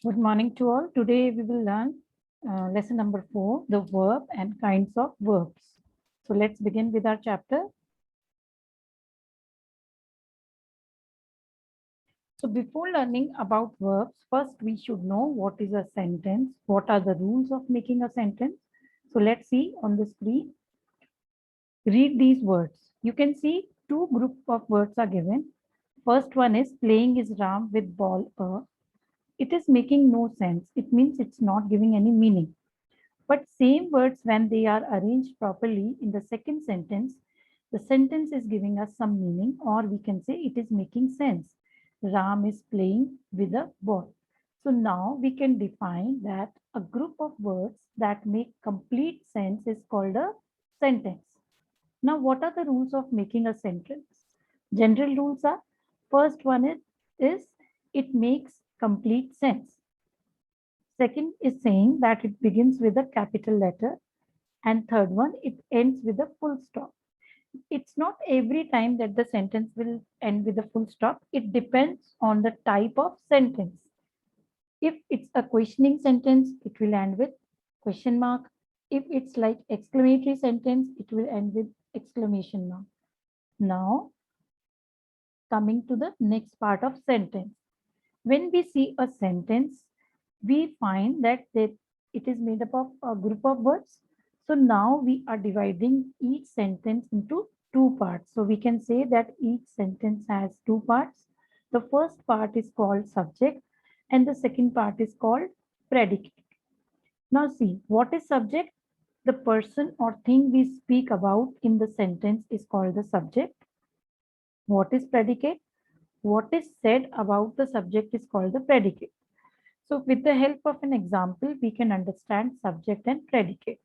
Good morning to all. Today we will learn lesson number 4, the verb and kinds of verbs. So let's begin with our chapter. So before learning about verbs, first we should know what is a sentence, what are the rules of making a sentence. So let's see on the screen. Read these words. You can see two group of words are given. First one is playing is Ram with ball. It is making no sense. It means it's not giving any meaning. But same words, when they are arranged properly in the second sentence, the sentence is giving us some meaning, or we can say it is making sense. Ram is playing with a ball. So now we can define that a group of words that make complete sense is called a sentence. Now, what are the rules of making a sentence? General rules are, first one is it makes complete sense. Second is saying that it begins with a capital letter. And third one, it ends with a full stop. It's not every time that the sentence will end with a full stop. It depends on the type of sentence. If it's a questioning sentence, it will end with question mark. If it's like exclamatory sentence, it will end with exclamation mark. Now, coming to the next part of sentence. When we see a sentence, we find that it is made up of a group of words. So now we are dividing each sentence into two parts. So we can say that each sentence has two parts. The first part is called subject and the second part is called predicate. Now see, what is subject? The person or thing we speak about in the sentence is called the subject. What is predicate? What is said about the subject is called the predicate. So with the help of an example, we can understand subject and predicate.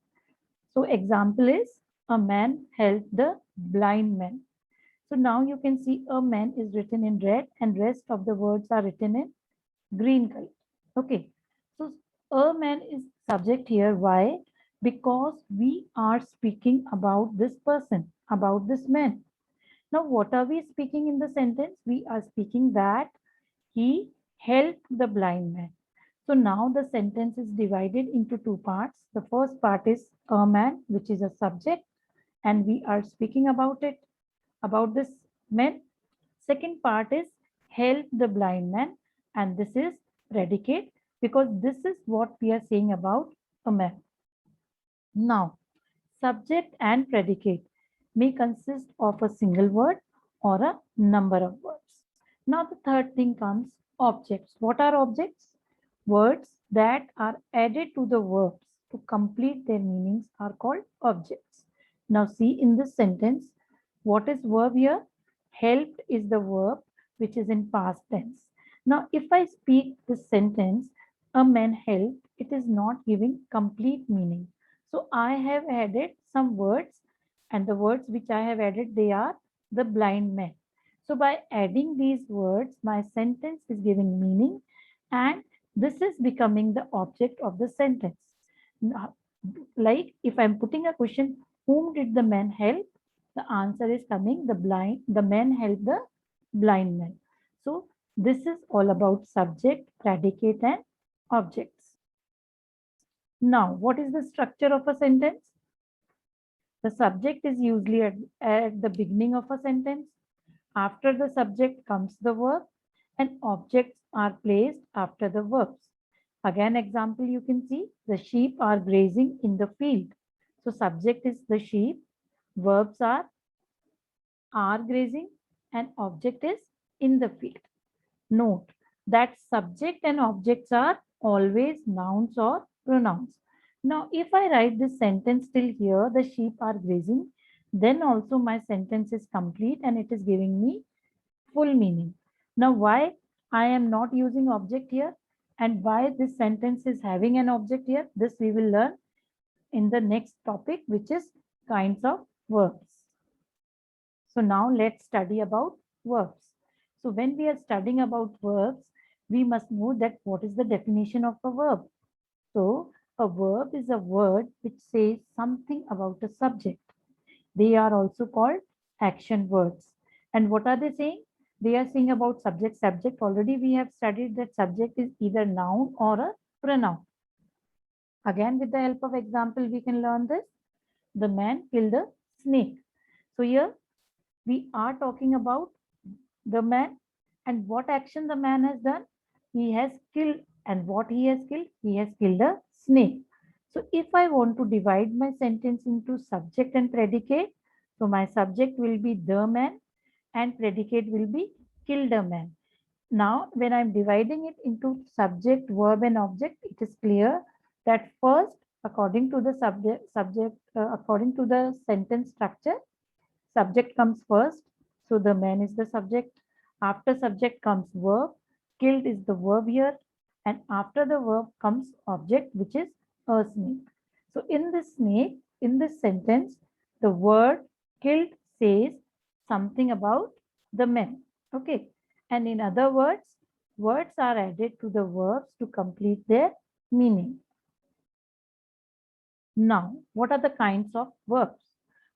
So example is a man helped the blind man. So now you can see a man is written in red and rest of the words are written in green color. Okay. So a man is subject here. Why? Because we are speaking about this person, about this man. Now, what are we speaking in the sentence? We are speaking that he helped the blind man. So now the sentence is divided into two parts. The first part is a man, which is a subject, and we are speaking about it, about this man. Second part is help the blind man, and this is predicate because this is what we are saying about a man. Now, subject and predicate may consist of a single word or a number of words. Now, the third thing comes objects. What are objects? Words that are added to the verbs to complete their meanings are called objects. Now, see in this sentence, what is verb here? Helped is the verb which is in past tense. Now, if I speak this sentence, a man helped, it is not giving complete meaning. So I have added some words, and the words which I have added, they are the blind man. So by adding these words, my sentence is giving meaning, and this is becoming the object of the sentence. Now, like if I'm putting a question, whom did the man help? The answer is coming, the man helped the blind man. So this is all about subject, predicate, and objects. Now, what is the structure of a sentence? The subject is usually at the beginning of a sentence. After the subject comes the verb, and objects are placed after the verbs. Again, example you can see, the sheep are grazing in the field. So subject is the sheep, verbs are grazing, and object is in the field. Note that subject and objects are always nouns or pronouns. Now, if I write this sentence till here, the sheep are grazing, then also my sentence is complete and it is giving me full meaning. Now, why I am not using object here and why this sentence is having an object here, this we will learn in the next topic, which is kinds of verbs. So now let's study about verbs. So when we are studying about verbs, we must know that what is the definition of a verb. So a verb is a word which says something about a subject. They are also called action words. And what are they saying? They are saying about subject. Subject, already we have studied that subject is either noun or a pronoun. Again, with the help of example, we can learn this. The man killed a snake. So here we are talking about the man and what action the man has done. He has killed, and what he has killed? He has killed a snake. So if I want to divide my sentence into subject and predicate, so my subject will be the man and predicate will be killed a man. Now, when I'm dividing it into subject, verb, and object, it is clear that first, according to the according to the sentence structure, subject comes first. So the man is the subject. After subject comes verb. Killed is the verb here. And after the verb comes object, which is a snake. So in this snake, in this sentence, the word killed says something about the man. Okay. And in other words, words are added to the verbs to complete their meaning. Now, what are the kinds of verbs?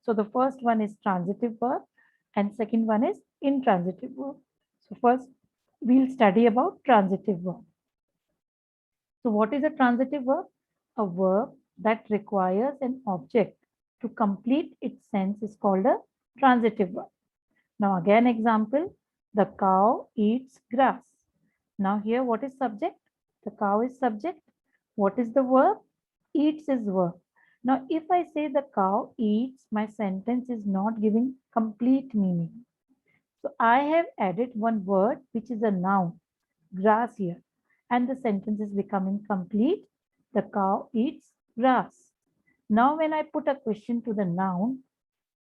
So the first one is transitive verb and second one is intransitive verb. So first we'll study about transitive verb. So what is a transitive verb? A verb that requires an object to complete its sense is called a transitive verb. Now again example, the cow eats grass. Now here what is subject? The cow is subject. What is the verb? Eats is verb. Now if I say the cow eats, my sentence is not giving complete meaning. So I have added one word which is a noun, grass here, and the sentence is becoming complete. The cow eats grass. Now when I put a question to the noun,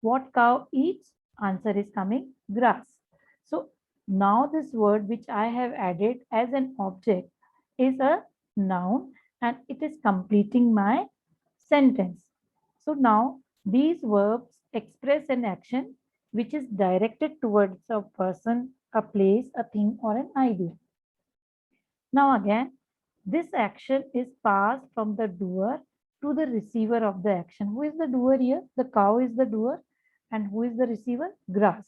what cow eats? Answer is coming grass. So now this word which I have added as an object is a noun and it is completing my sentence. So now these verbs express an action which is directed towards a person, a place, a thing, or an idea. Now again, this action is passed from the doer to the receiver of the action. Who is the doer here? The cow is the doer. And who is the receiver? Grass.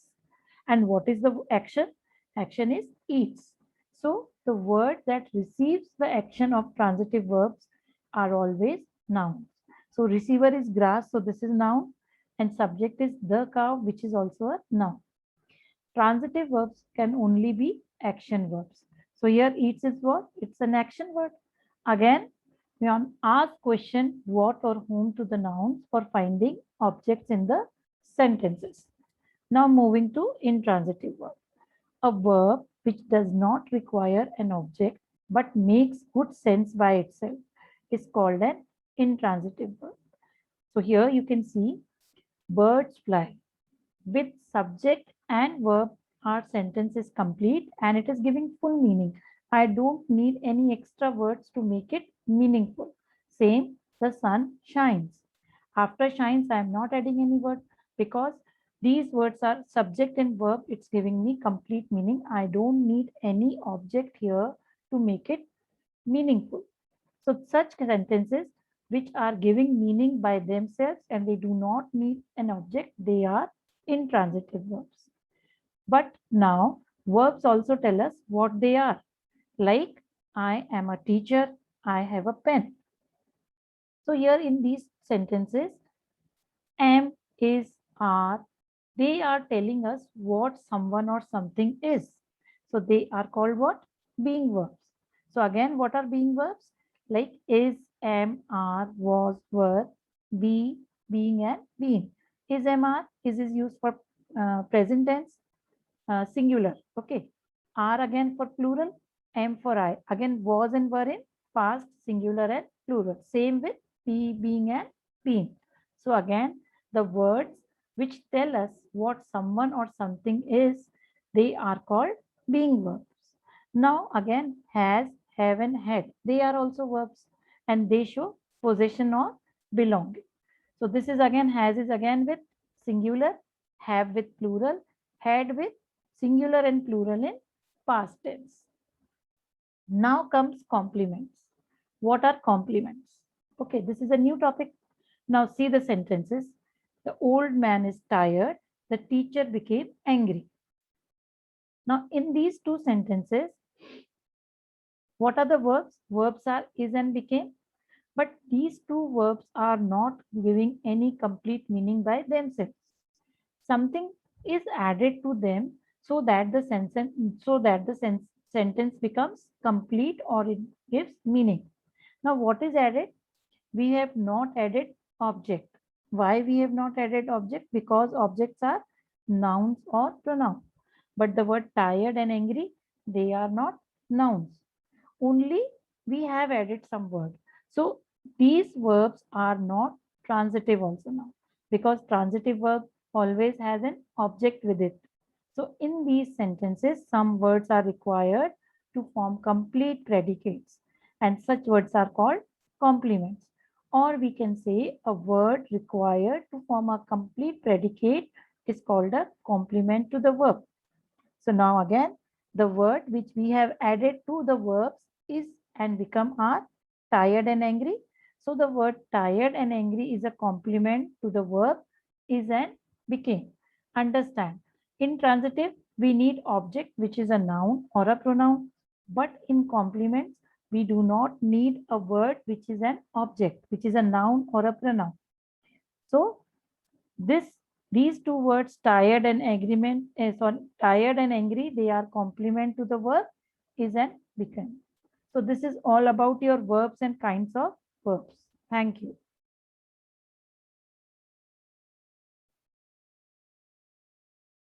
And what is the action? Action is eats. So the word that receives the action of transitive verbs are always nouns. So receiver is grass, so this is noun. And subject is the cow, which is also a noun. Transitive verbs can only be action verbs. So here eats is what? It's an action word. Again, we ask question what or whom to the nouns for finding objects in the sentences. Now moving to intransitive verb. A verb which does not require an object but makes good sense by itself is called an intransitive verb. So here you can see birds fly. With subject and verb, our sentence is complete and it is giving full meaning. I don't need any extra words to make it meaningful. Same, the sun shines. After shines, I am not adding any word because these words are subject and verb. It's giving me complete meaning. I don't need any object here to make it meaningful. So such sentences which are giving meaning by themselves and they do not need an object, they are intransitive verbs. But now verbs also tell us what they are. Like I am a teacher, I have a pen. So here in these sentences, am, is, are, they are telling us what someone or something is. So they are called what? Being verbs. So again, what are being verbs? Like is, am, are, was, were, be, being, and been. Is, am, are, is used for present tense, singular. Okay. Are again for plural, am for I. Again, was and were in past, singular and plural. Same with be, being, and been. So again, the words which tell us what someone or something is, they are called being verbs. Now again, has, have, and had, they are also verbs and they show possession or belonging. So this is again, has is again with singular, have with plural, had with singular and plural in past tense. Now comes complements. What are complements? Okay, this is a new topic. Now see the sentences. The old man is tired. The teacher became angry. Now, in these two sentences, what are the verbs? Verbs are is and became. But these two verbs are not giving any complete meaning by themselves. Something is added to them so that the sentence becomes complete or it gives meaning. Now, what is added? We have not added object. Why we have not added object? Because objects are nouns or pronouns. But the word tired and angry, they are not nouns. Only we have added some word. So these verbs are not transitive also now, because transitive verb always has an object with it. So in these sentences, some words are required to form complete predicates, and such words are called complements. Or we can say a word required to form a complete predicate is called a complement to the verb. So now again, the word which we have added to the verbs is and become are tired and angry. So the word tired and angry is a complement to the verb is and became. Understand. In transitive, we need object which is a noun or a pronoun. But in complements, we do not need a word which is an object, which is a noun or a pronoun. So this these two words tired and tired and angry, they are complement to the verb is and become. So this is all about your verbs and kinds of verbs. Thank you.